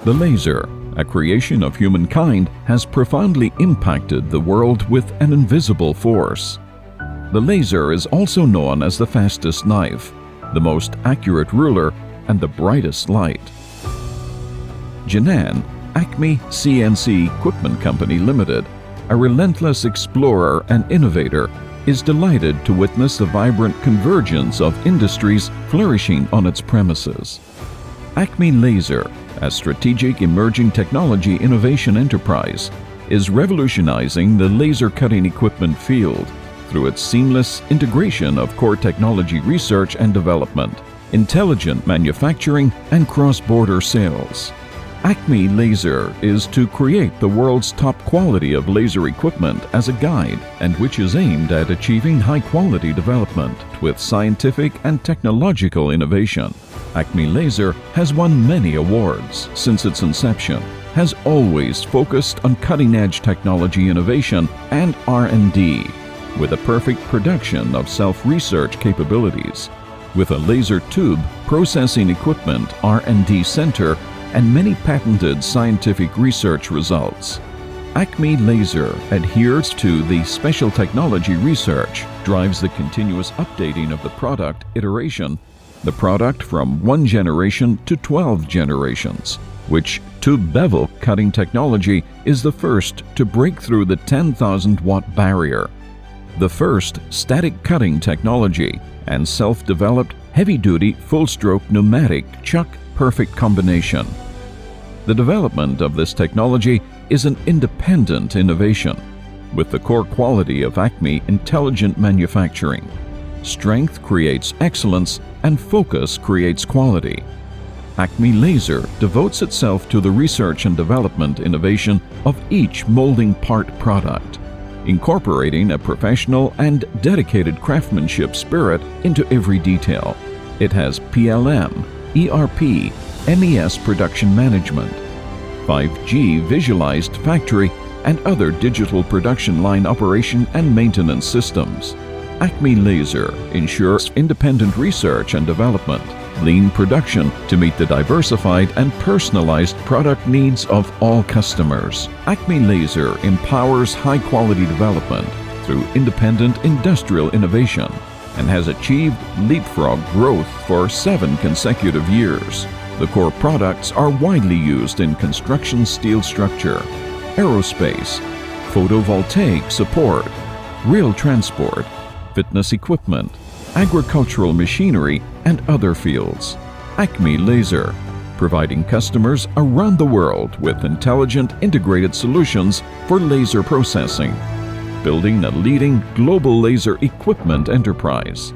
The laser, a creation of humankind, has profoundly impacted the world with an invisible force. The laser is also known as the fastest knife, the most accurate ruler, and the brightest light. Jinan, Acme CNC Equipment Company Limited, a relentless explorer and innovator, is delighted to witness the vibrant convergence of industries flourishing on its premises. Acme Laser, a strategic emerging technology innovation enterprise, is revolutionizing the laser cutting equipment field through its seamless integration of core technology research and development, intelligent manufacturing, and cross-border sales. Acme Laser is to create the world's top quality of laser equipment as a guide, and which is aimed at achieving high-quality development with scientific and technological innovation. Acme Laser has won many awards since its inception, has always focused on cutting-edge technology innovation and R&D, with a perfect production of self-research capabilities, with a laser tube processing equipment R&D center and many patented scientific research results. Acme Laser adheres to the special technology research, drives the continuous updating of the product iteration, the product from 1 generation to 12 generations, which tube bevel cutting technology is the first to break through the 10,000 watt barrier, the first static cutting technology, and self-developed heavy-duty full-stroke pneumatic chuck perfect combination. The development of this technology is an independent innovation, with the core quality of Acme intelligent manufacturing. Strength creates excellence and focus creates quality. Acme Laser devotes itself to the research and development innovation of each molding part product, incorporating a professional and dedicated craftsmanship spirit into every detail. It has PLM, ERP, MES production management, 5G visualized factory, and other digital production line operation and maintenance systems. Acme Laser ensures independent research and development, lean production to meet the diversified and personalized product needs of all customers. Acme Laser empowers high-quality development through independent industrial innovation and has achieved leapfrog growth for 7 consecutive years. The core products are widely used in construction steel structure, aerospace, photovoltaic support, rail transport, fitness equipment, agricultural machinery, and other fields. Acme Laser, providing customers around the world with intelligent integrated solutions for laser processing, building a leading global laser equipment enterprise.